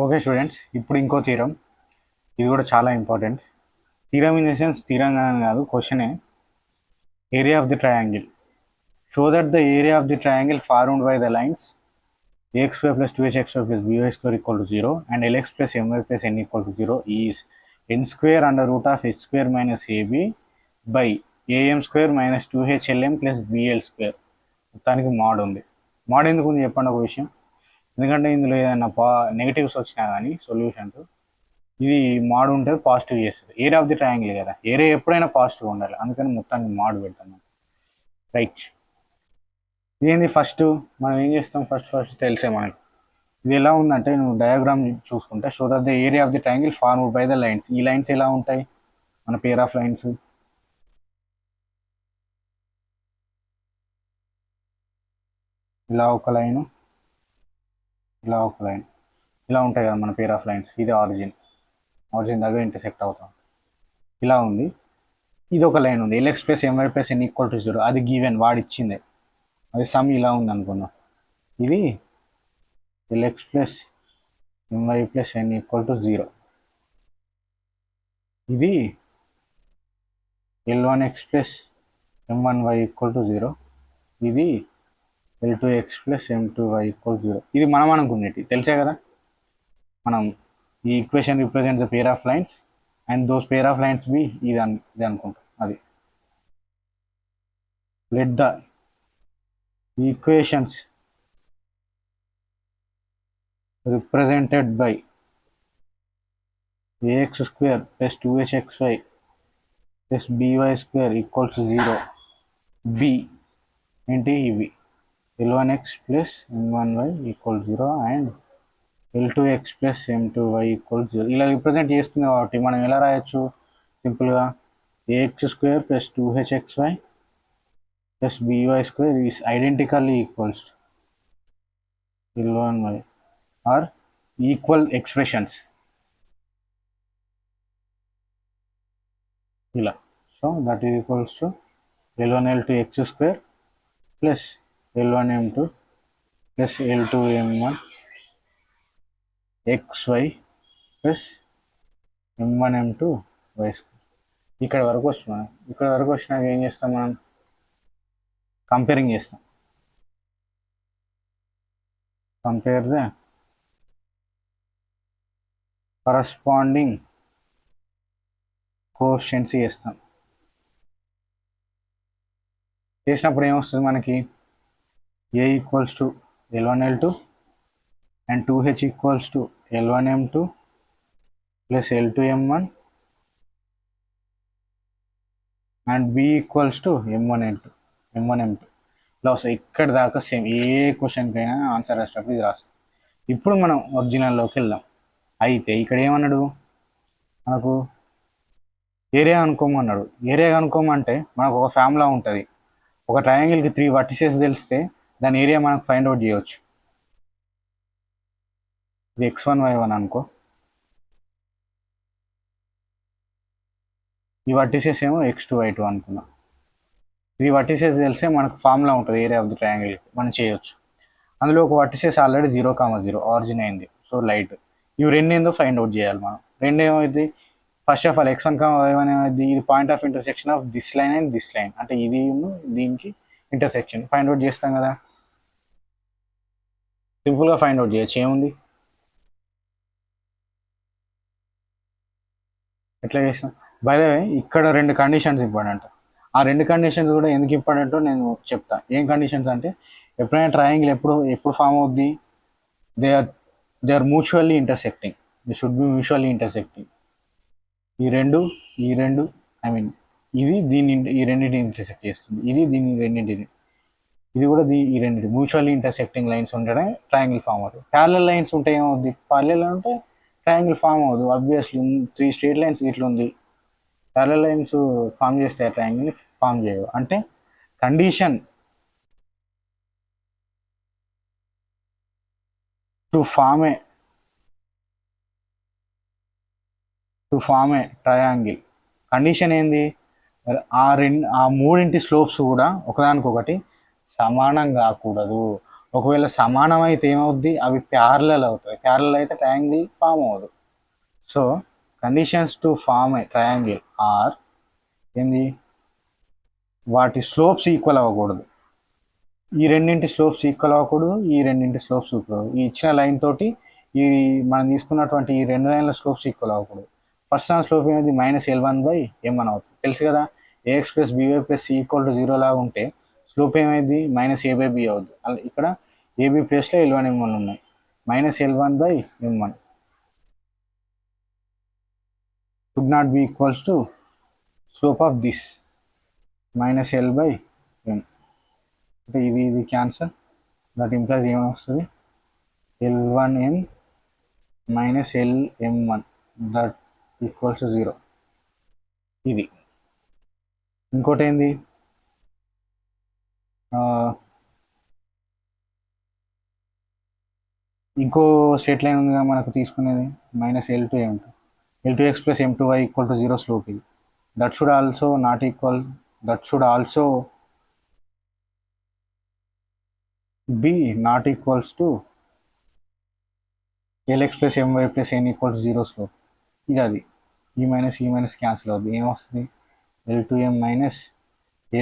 Okay students, ఇప్పుడు ఇంకో theorem. ఇది కూడా చాలా important. Theorem in the sense థీరంగా కాదు, క్వశ్చనే. Area of the triangle. Show that the area of the triangle formed by the lines ax square plus 2hx square plus by square equal to 0 and lx plus my plus n equal to 0 is n square under root of h square minus ab by am square minus 2hlm plus bl square. మొత్తానికి mode ఉంది. Mode ఎందుకు ఉంది చెప్పండి ఒక విషయం. ఎందుకంటే ఇందులో ఏదైనా నెగిటివ్స్ వచ్చినా కానీ సొల్యూషన్స్, ఇది మోడ్ ఉంటే పాజిటివ్ చేస్తుంది. ఏరియా ఆఫ్ ది ట్రయాంగిల్ కదా, ఏరియా ఎప్పుడైనా పాజిటివ్ ఉండాలి, అందుకని మొత్తానికి మోడ్ పెడతాను. రైట్, ఇదేంది ఫస్ట్ మనం ఏం చేస్తాం, ఫస్ట్ తెలిసే మనకి ఇది ఎలా ఉందంటే, నువ్వు డయాగ్రామ్ చూసుకుంటే show that the area of the triangle formed by the lines. ఈ లైన్స్ ఎలా ఉంటాయి, మన పేర్ ఆఫ్ లైన్స్. ఇలా ఒక లైన్, ఇలా ఒక లైన్, ఇలా ఉంటాయి కదా మన పేర్ ఆఫ్ లైన్స్. ఇది ఆరిజిన్ దగ్గర ఇంటర్సెక్ట్ అవుతాం. ఇలా ఉంది. ఇది ఒక లైన్ ఉంది, L X plus M Y plus N equal to 0. అది గివెన్, వాడు ఇచ్చిందే. అది సమ్ ఇలా ఉంది అనుకున్నాం. ఇది L X plus M Y plus N equal to 0. ఇది L1x plus M1y equal to 0. ఇది L2x plus M2y equal to 0. ఇది మనం అనుకునేది తెలిసే కదా. మనం ఈ equation represent the pair of lines and those pair of lines be ఇది అనుకుంటాం. అది let the equations represented by ax square plus 2hxy plus by square equals to 0. b ఏంటి ఇవి L1x plus M1y equal to 0 and L2x plus M2y equal to 0. ఇలా represent చేస్తుంది కాబట్టి మనం ఎలా రాయొచ్చు సింపుల్గా, ax square plus 2hxy plus by square is identically equals to L1y or equal expressions ఇలా. So that is equals to L1 L2 x square plus L1 M2 plus L2 M1 xy plus M1 M2 y square. ఇక్కడ వరకు వస్తున్నాం. ఇక్కడ వరకు వచ్చినాక ఏం చేస్తాం, మనం కంపేరింగ్ చేస్తాం. కంపేర్ ద కరస్పాండింగ్ కోఎఫిషియెంట్స్ చేస్తాం. చేసినప్పుడు ఏమొస్తుంది మనకి, a equals to L1 L2 and 2h equals to L1 M2 plus L2 M1 and b equals to M1 M2 ఇలా వస్తాయి. ఇక్కడ దాకా సేమ్, ఏ క్వశ్చన్కైనా ఆన్సర్ రాసేటప్పుడు ఇది రాస్తాం. ఇప్పుడు మనం ఒరిజినల్లోకి వెళ్దాం. అయితే ఇక్కడ ఏమన్నాడు, మనకు ఏరియా అనుకోమన్నాడు. ఏరియా అనుకోమంటే మనకు ఒక ఫార్ములా ఉంటుంది. ఒక ట్రయాంగిల్కి 3 వర్టిసెస్ తెలిస్తే దాని ఏరియా మనకు ఫైండ్ అవుట్ చేయవచ్చు. ఇది x1 y1 అనుకో, ఈ వర్టిసెస్ ఏమో x2 y2 అనుకున్నాం. 3 వర్టిసెస్ తెలిస్తే మనకు ఫార్ములా ఉంటుంది ఏరియా ఆఫ్ ది ట్రయాంగిల్, మనం చేయొచ్చు. అందులో ఒక వర్టిసెస్ ఆల్రెడీ 0,0 ఆరిజిన్ అయింది, సో లైట్. ఇవి రెండు ఏందో ఫైండ్ అవుట్ చేయాలి మనం. రెండు ఏమైంది, first of all x1 y1 ఏమైంది, ఇది point of intersection of this line and this line, అంటే ఇది దీనికి ఇంటర్సెక్షన్ ఫైండ్ అవుట్ చేస్తాం కదా. సింపుల్గా ఫైండ్ అవుట్ చేయొచ్చు, ఏముంది. ఎట్లా చేస్తాం, బై ద వే ఇక్కడ 2 కండిషన్స్ ఇంపార్టెంట్. ఆ 2 కండిషన్స్ కూడా ఎందుకు ఇంపార్టెంటో నేను చెప్తా. ఏం కండిషన్స్ అంటే, ఎప్పుడైనా ట్రయాంగిల్ ఎప్పుడు ఫామ్ అవుద్ది, they are mutually intersecting. They should be mutually intersecting. ఈ రెండు ఐ మీన్ ఇది ఈ రెండింటిని ఇంటర్సెక్ట్ చేస్తుంది, ఇది దీన్ని రెండింటిని, ఇది కూడా ఈ రెండింటి మ్యూచువల్లీ ఇంటర్సెక్టింగ్ లైన్స్ ఉంటేనే ట్రయాంగిల్ ఫామ్ అవుతుంది. ప్యారలల్ లైన్స్ ఉంటే ఏమవుద్ది, ప్యారలల్ అంటే ట్రయాంగిల్ ఫామ్ అవ్వదు. ఆబ్వియస్లీ 3 స్ట్రేట్ లైన్స్ ఇట్లా ఉంది, ప్యారలల్ లైన్స్ ఫామ్ చేస్తే ట్రయాంగిల్ ఫామ్ చేయవు. అంటే condition to form a triangle, condition ఏంది, ఆ మూడింటి స్లోప్స్ కూడా ఒకదానికొకటి సమానం కాకూడదు. ఒకవేళ సమానం అయితే ఏమవుద్ది, అవి ప్యారలల్ అవుతాయి. ప్యారలల్ అయితే ట్రయాంగిల్ ఫామ్ అవ్వదు. So conditions to form a triangle are ఏంది, వాటి స్లోప్స్ ఈక్వల్ అవ్వకూడదు. ఈ రెండింటి స్లోప్స్ ఈక్వల్ అవ్వకూడదు, ఈ రెండింటి స్లోప్స్ ఈక్వల్. ఈ ఇచ్చిన లైన్ తోటి ఈ మనం తీసుకున్నటువంటి ఈ రెండు లైన్ల స్లోప్స్ ఈక్వల్ అవ్వకూడదు. ఫస్ట్ స్లోప్ ఏమైంది, -L1/M1 అవుతుంది. తెలుసు కదా, AX + BY + C = 0 లాగా ఉంటే స్లోప్ ఏమైంది, -A/B అవుద్ది. ఇక్కడ AB ప్లేస్లో L1M1 ఉన్నాయి. -L1/M1 should not be equals to slope of this -L/M. అంటే ఇది క్యాన్సల్. దట్ ఇంప్లైజ్ ఏమొస్తుంది, L1M - LM1 దట్ ఈక్వల్స్ 0. ఇది ఇంకోటి ఏంది, ఇంకో స్ట్రేట్ లైన్ ఉంది మనకు తీసుకునేది, -L2M2. L2x + M2y = 0 స్లోప్ ఇది. That should also not equal, that should also be not equals to Lx + My + N = 0 slope. ఇది అది ఈ మైనస్ క్యాన్సిల్ అవుద్ది. ఏమొస్తుంది, L2M -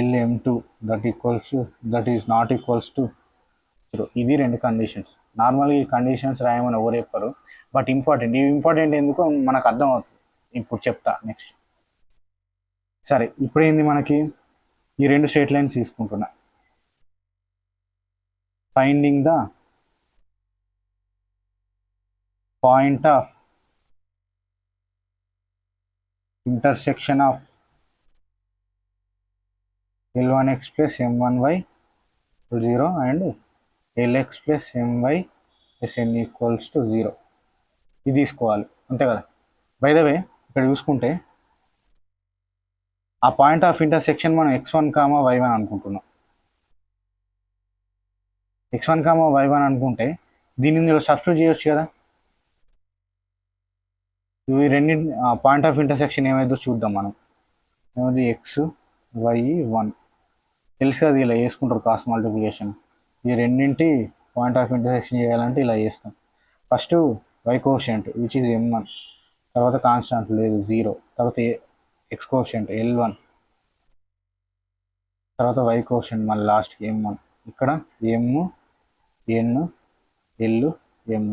LM2 that is not equals to 0. ఇది రెండు కండిషన్స్. నార్మల్గా ఈ కండిషన్స్ రాయమని ఎవరు చెప్పరు, బట్ ఇంపార్టెంట్. ఇవి ఇంపార్టెంట్ ఎందుకో మనకు అర్థం అవుతుంది. ఇప్పుడు చెప్తా నెక్స్ట్. సరే, ఇప్పుడు ఏంది మనకి ఈ రెండు స్ట్రేట్ లైన్స్ తీసుకుంటున్నా. Finding the point of intersection of L1x + M1y = 0 and Lx + My + N = 0. ఇది తీసుకోవాలి, అంతే కదా. బై ద వే ఇక్కడ చూసుకుంటే ఆ పాయింట్ ఆఫ్ ఇంటర్సెక్షన్ మనం x1, y1 అనుకుంటున్నాం. x1, y1 అనుకుంటే దీన్ని ఇందులో సబ్స్టిట్యూట్ చేయొచ్చు కదా. ఇవి రెండింటి పాయింట్ ఆఫ్ ఇంటర్సెక్షన్ ఏమైందో చూద్దాం మనం. ఏమైంది, x, y, 1 తెలుసు కదా, ఇలా వేసుకుంటారు క్రాస్ మల్టిప్లికేషన్. ఈ రెండింటి పాయింట్ ఆఫ్ ఇంటర్సెక్షన్ చేయాలంటే ఇలా చేస్తాం. First y quotient which is M1, తర్వాత కాన్స్టాంట్ లేదు 0, తర్వాత x కోషియంట్ L1, తర్వాత y కోషియంట్ మళ్ళీ లాస్ట్కి M1. ఇక్కడ M, N, L, M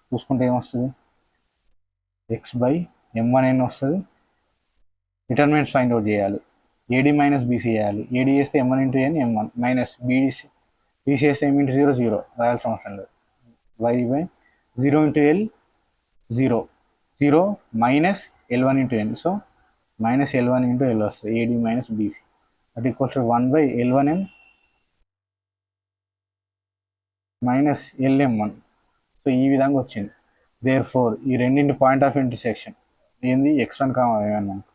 చూసుకుంటే ఏమొస్తుంది, x/M1n వస్తుంది. డిటర్మినెంట్స్ ఫైండ్ అవుట్ చేయాలి. AD - BC చేయాలి. AD చేస్తే M1 × N M1 minus BC చేస్తే M × 0 0 రాయాల్సిన అవసరం లేదు. y/0 × L 0 0 minus L1 × N, so -L1 × L వస్తుంది. AD - BC that equals to 1/L1M - LM1. So ఈ విధంగా వచ్చింది. దేర్ఫోర్ ఈ రెండింటి పాయింట్ ఆఫ్ ఇంటర్సెక్షన్ ఏంది, x1, y1 మనకు.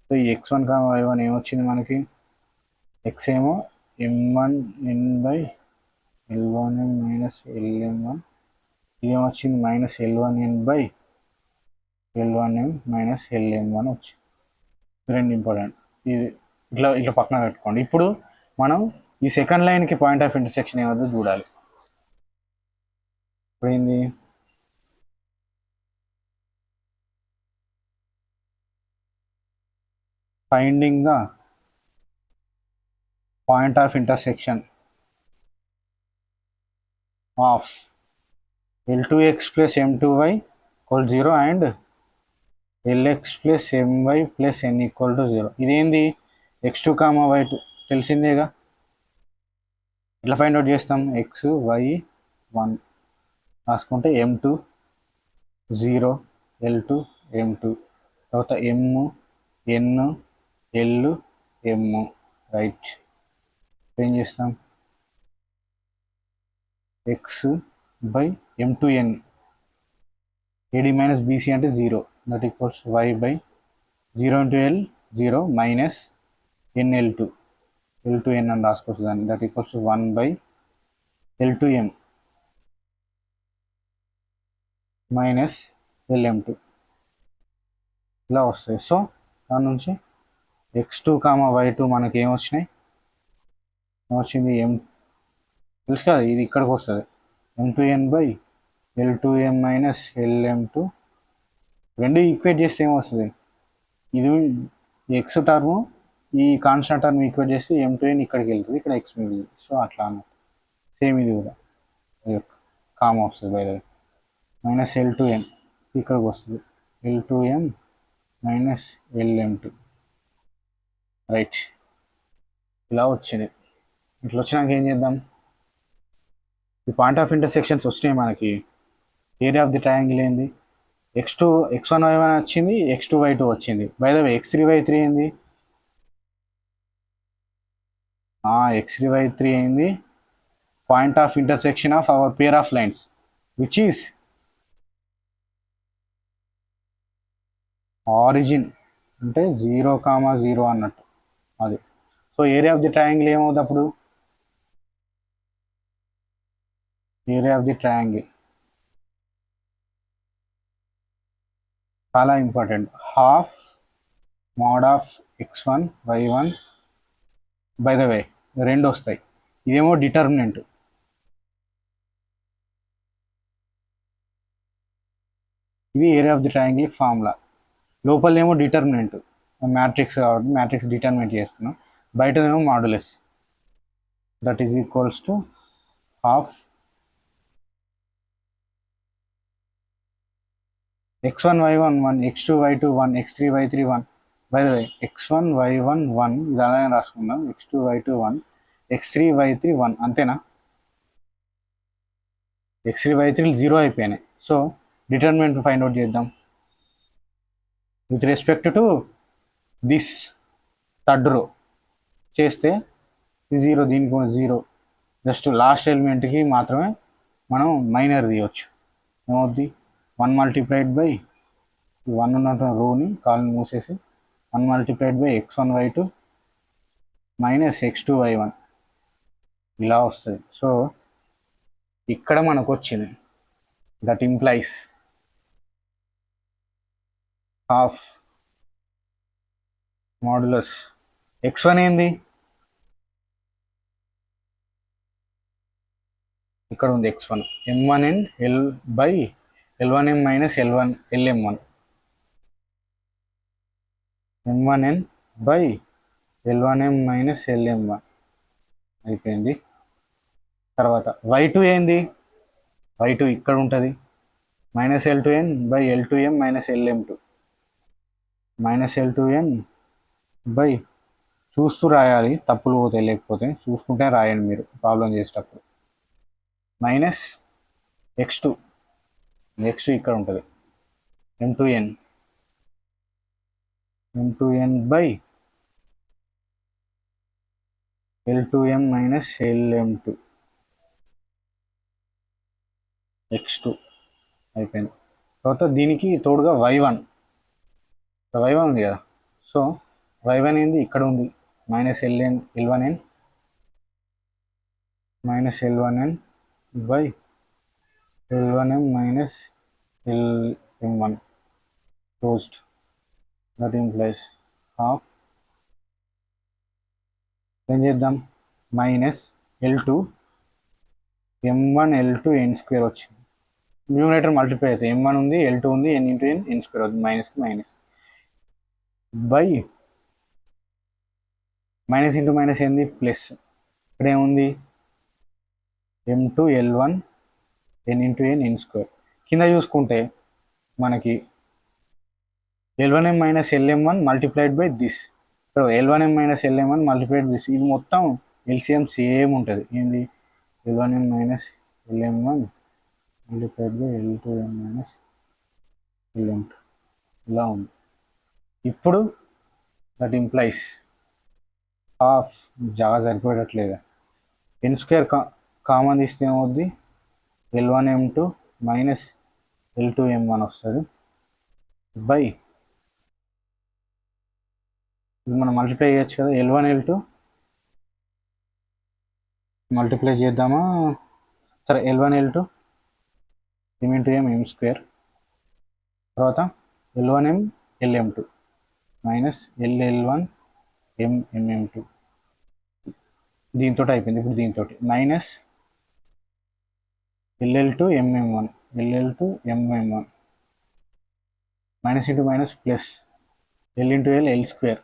సో ఈ x1, y1 ఏమొచ్చింది మనకి, x ఏమో M1n/L1M - LM1, ఇదేమొచ్చింది -L1n/L1M - LM1 వచ్చింది. రెండు ఇంపార్టెంట్. ఇది ఇట్లా పక్కన పెట్టుకోండి. ఇప్పుడు మనం ఈ సెకండ్ లైన్కి పాయింట్ ఆఫ్ ఇంటర్సెక్షన్ ఏమవుతుందో చూడాలి. ఇప్పుడు ఏంది, finding the point of intersection of L2x + M2y = 0 and Lx + My + N = 0. ఇదేంది, x2, y2 తెలిసిందేగా. ఇట్లా ఫైండ్ అవుట్ చేస్తాం, x, y, 1 రాసుకుంటే M2 0, L2 M2, తర్వాత M, N, L, M right. ఏం చేస్తాం, x/M2n AD - BC అంటే 0 that equals y/0 × L 0 minus NL2 L2n అని రాసుకోవచ్చు దాన్ని. దట్ ఈక్వల్స్ 1/L2M - LM2 ఇలా వస్తాయి. సో దాని నుంచి x2, y2 మనకి ఏమొచ్చినాయి, ఏమొచ్చింది తెలుసు కదా, ఇది ఇక్కడికి వస్తుంది. M2n/L2m minus Lm2. రెండు ఈక్వేట్ చేస్తే ఏమొస్తుంది, ఇది ఎక్స్ టర్మ్ ఈ కాన్స్టెంట్ టర్మ్ ఈక్వేట్ చేస్తే M2n ఇక్కడికి వెళ్తుంది, ఇక్కడ ఎక్స్ మిగిలింది. సో అట్లా అన్నట్టు. సేమ్ ఇది కూడా కామా వస్తుంది by the way. Minus L2n ఇక్కడికి వస్తుంది, L2m మైనస్ Lm2. రైట్, ఇలా వచ్చింది. ఇట్లా వచ్చినాక ఏం చేద్దాం, ఈ పాయింట్ ఆఫ్ ఇంటర్సెక్షన్స్ వచ్చినాయి మనకి. ఏరియా ఆఫ్ ది ట్రయాంగిల్ ఏంది, x2 x1 y1 వచ్చింది, x2 y2 వచ్చింది. By the way x3 y3 ఏంది, x3 y3 అయింది point of intersection of our pair of lines which is origin, అంటే 0,0 అన్నట్టు అది. So area of the triangle ఏమవుతుంది అప్పుడు, ఏరియా ఆఫ్ ది ట్రయాంగిల్ చాలా important, half mod of x1 y1. By the way రెండు వస్తాయి, ఇదేమో డిటర్మినెంట్, ఇది area of the triangle formula. లోపలేమో డిటర్మినెంట్ మ్యాట్రిక్స్ కాబట్టి మ్యాట్రిక్స్ డిటర్మినెంట్ చేస్తున్నాం, బయటనేమో modulus. That is equals to half x1 y1 1, x2 y2 1, x3 y3 1. By the way x1 y1 1 ఇది అలానే రాసుకుందాం, x2 y2 1, x3 y3 1. అంతేనా, x3 y3 0 అయిపోయినాయి. So determinant find out చేద్దాం with respect to this third row చేస్తే ఇది 0, దీనికి 0. Just last ఎలిమెంట్కి మాత్రమే మనం మైనర్ తీయవచ్చు. ఏమవుద్ది, 1 మల్టిప్లైడ్ బై 1 ఉన్న రోని కాల్ని మూసేసి 1 multiplied by x1 y2 minus x2 y1 ఇలా వస్తుంది. సో ఇక్కడ మనకు వచ్చింది, that implies half modulus x1 ఏంది, ఇక్కడ ఉంది x1, m1n l by L1m minus Lm1, m1n by L1m minus Lm1 అయిపోయింది. తర్వాత y2 ఏంది, y2 ఇక్కడ ఉంటుంది, minus L2n by L2m minus Lm2, minus L2n by చూస్తూ రాయాలి, తప్పులు పోతాయి, లేకపోతే చూసుకుంటే రాయండి మీరు ప్రాబ్లం చేసేటప్పుడు. మైనస్ x2 ఇక్కడ ఉంటుంది, m2n by L2m minus Lm2 x2 అయిపోయింది. తర్వాత దీనికి తోడుగా y1 ఉంది కదా, సో y1 ఏంది ఇక్కడ ఉంది, minus L1n minus L1n by L1m minus Lm1 closed. That implies half. ఏం చేద్దాం, minus L2 m1 L2 n square వచ్చింది. న్యూమరేటర్ మల్టిప్లై అవుతుంది, m1 ఉంది, L2 ఉంది, n ఇంటూ n స్క్వేర్ అవుతుంది, మైనస్కి minus by minus into minus ఏంది plus. ఇక్కడ ఏముంది, m2 L1 n into n square. కింద చూసుకుంటే మనకి L1m minus Lm1 multiplied by this, ఇక్కడ L1m minus Lm1 multiplied this. ఇది మొత్తం ఎల్సిఎం సేమ్ ఉంటుంది, ఏంది L1m minus Lm1 multiplied by L2m minus Lm2 ఇలా ఉంది. ఇప్పుడు దట్ ఇంప్లైస్ హాఫ్ జాగా సరిపోయేటట్లేదా, n స్క్వేర్ కామన్ తీస్తే ఏమవుద్ది, L1m2 మైనస్ L2m1 వస్తుంది బై ఇది మనం మల్టిప్లై చేయొచ్చు కదా, L1 L2 మల్టిప్లై చేద్దామా, సరే L1 L2 m into m square, తర్వాత L1m Lm2 minus L1 m mm2 దీంతో అయిపోయింది. ఇప్పుడు దీంతో minus LL two MM one, LL two MM one, minus into minus plus, L into L L square,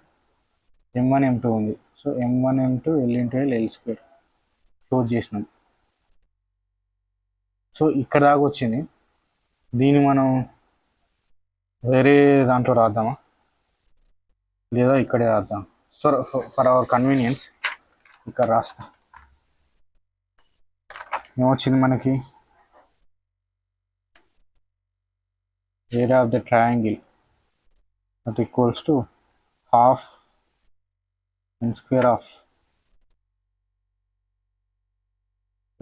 M1 M2 ఉంది. So M1 M2 L into L L square close చేసినాం. So ఇక్కడ దాకా వచ్చింది. దీన్ని మనం వేరే దాంట్లో రాద్దామా లేదా ఇక్కడే రాద్దాం? సో ఫర్ అవర్ కన్వీనియన్స్ ఇక్కడ రాస్తా. ఏమొచ్చింది మనకి? Area of the triangle that equals to half n square of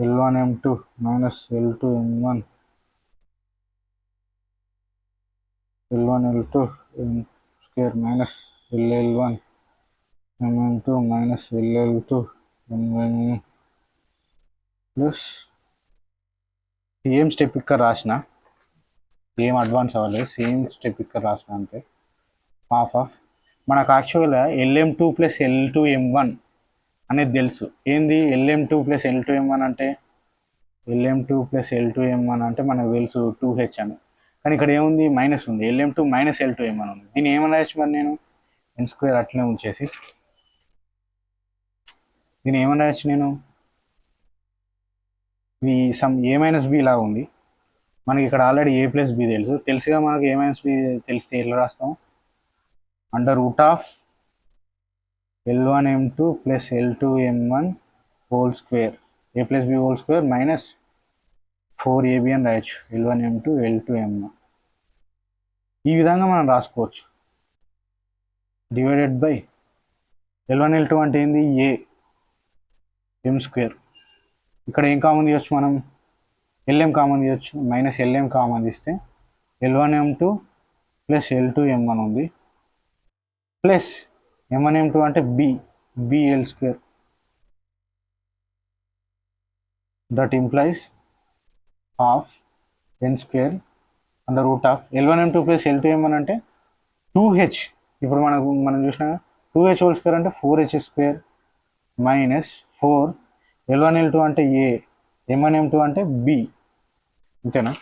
L1 M2 minus L2 M1, L1 L2 M square minus LL1 MM2 minus LL2 MM plus same step ఇక్కడ రాసిన, same advance అవ్వలేదు, same step ఇక్కడ రాసిన అంతే. Half of మనకు యాక్చువల్గా LM2 plus L2 M1 అనేది తెలుసు. ఏంది LM2 ప్లస్ L2 M1 అంటే? LM2 ప్లస్ L2 M1 అంటే మనకు తెలుసు 2H అని. కానీ ఇక్కడ ఏముంది? మైనస్ ఉంది. LM2 మైనస్ L2 M1 ఉంది. దీన్ని ఏమన్నా రాయచ్చు మరి నేను? n స్క్వేర్ అట్లనే ఉంచేసి దీన్ని ఏమన్నా రాయచ్చు నేను? ఇది సమ్ ఏ మైనస్ బి లాగా ఉంది. మనకి ఇక్కడ ఆల్రెడీ ఏ ప్లస్ బి తెలుసుగా. మనకి ఏ మైనస్ బి తెలిస్తే ఎలా రాస్తాం? Under root of L1 M2 plus L2 M1 whole square, A plus B whole square minus 4AB అని రాయొచ్చు. L1 M2 L2 M1 ఈ విధంగా మనం రాసుకోవచ్చు. డివైడెడ్ బై L1 L2 అంటే ఏంది? ఏ M స్క్వేర్. ఇక్కడ ఏం కామన్ తీయచ్చు మనం? LM కామన్ తీయచ్చు. మైనస్ LM కామన్ తీస్తే L1 M2 plus L2 M1 ఉంది, ప్లస్ M1 M2 అంటే BL square. That implies half n square under root of L1 M2 plus L2 M1 అంటే 2H. ఇప్పుడు మనం చూసినా 2H హోల్ స్క్వేర్ అంటే 4H square minus 4 L1 L2 అంటే A, M1 M2 అంటే B, అంతేనా?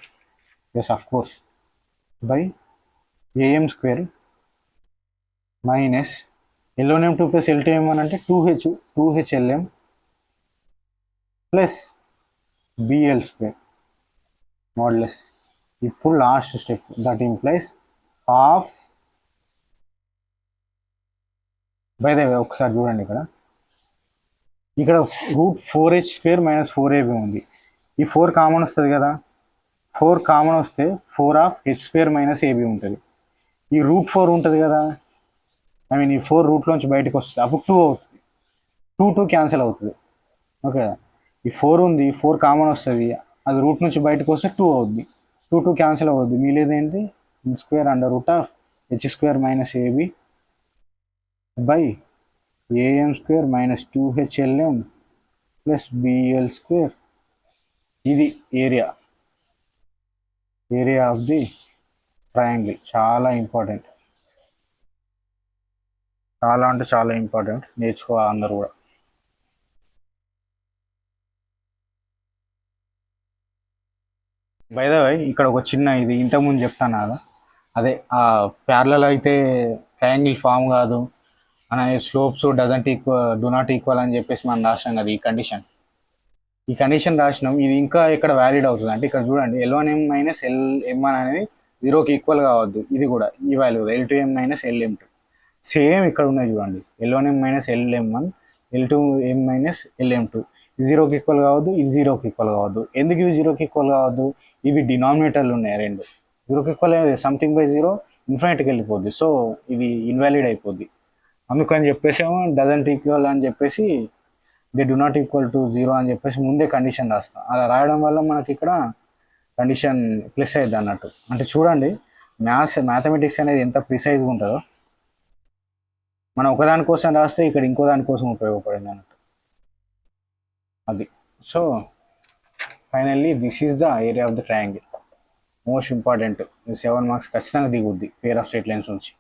Yes of course. By AM square minus L1 M2 plus L2 M1 అంటే 2H LM plus BL square modulus. ఇప్పుడు last step that implies half. By the way ఒకసారి చూడండి, ఇక్కడ route 4H square minus 4AB ఉంది. ఈ 4 common వస్తుంది కదా. 4 common వస్తే 4 of H square minus AB ఉంటుంది. ఈ రూట్ 4 ఉంటుంది కదా, ఈ 4 రూట్లోంచి బయటకు వస్తుంది. అప్పుడు 2 అవుతుంది. 2 క్యాన్సిల్ అవుతుంది. ఓకే, ఈ 4 ఉంది, 4 కామన్ వస్తుంది, అది రూట్ నుంచి బయటకు వస్తే 2 అవుద్ది. 2 క్యాన్సిల్ అవుద్ది. మిగిలేదేంటి? Square under root of H square minus AB by AM square minus 2HLM plus BL square. ఇది ఏరియా ఆఫ్ ది ట్రయాంగిల్. చాలా ఇంపార్టెంట్, చాలా అంటే చాలా ఇంపార్టెంట్. నేర్చుకోవాలి అందరూ కూడా. బై ద వే ఇక్కడ ఒక చిన్న ఇది ఇంతకుముందు చెప్తాను కదా, అదే ఆ ప్యారలల్ అయితే ట్రయాంగిల్ ఫామ్ కాదు అనే స్లోప్స్ డూ నాట్ ఈక్వల్ అని చెప్పేసి మనం రాసినాం కదా. ఈ కండిషన్ రాసినాం. ఇది ఇంకా ఇక్కడ వ్యాలిడ్ అవుతుంది అంటే ఇక్కడ చూడండి, L1M మైనస్ LM1 అనేది 0కి ఈక్వల్ కావద్దు. ఇది కూడా ఈ value L2M minus LM2 same ఇక్కడ ఉన్నాయి చూడండి. L1M minus LM1, L2M minus LM2 ఇది 0కి ఈక్వల్ కావద్దు, ఇది 0కి ఈక్వల్ కావద్దు. ఎందుకు ఇవి 0కి ఈక్వల్ కావద్దు? ఇవి డినామినేటర్లు ఉన్నాయి రెండు. 0కి ఈక్వల్ సంథింగ్ బై 0 ఇన్ఫినిటీకి వెళ్ళిపోద్ది. సో ఇది ఇన్వాలిడ్ అయిపోద్ది. అందుకని చెప్పేసి డజంట్ ఈక్వల్ అని చెప్పేసి they do not equal to 0 అని చెప్పేసి ముందే కండిషన్ రాస్తాం. అలా రాయడం వల్ల మనకి ఇక్కడ కండిషన్ ప్లస్ అయ్యింది అన్నట్టు. అంటే చూడండి, మ్యాథమెటిక్స్ అనేది ఎంత ప్రిసైజ్గా ఉంటుందో. మనం ఒకదానికోసం రాస్తే ఇక్కడ ఇంకో దానికోసం ఉపయోగపడింది అన్నట్టు అది. So finally this is the area of the triangle. Most important. 7 marks ఖచ్చితంగా దిగుద్ది పేర్ ఆఫ్ స్ట్రెయిట్ లైన్స్ నుంచి.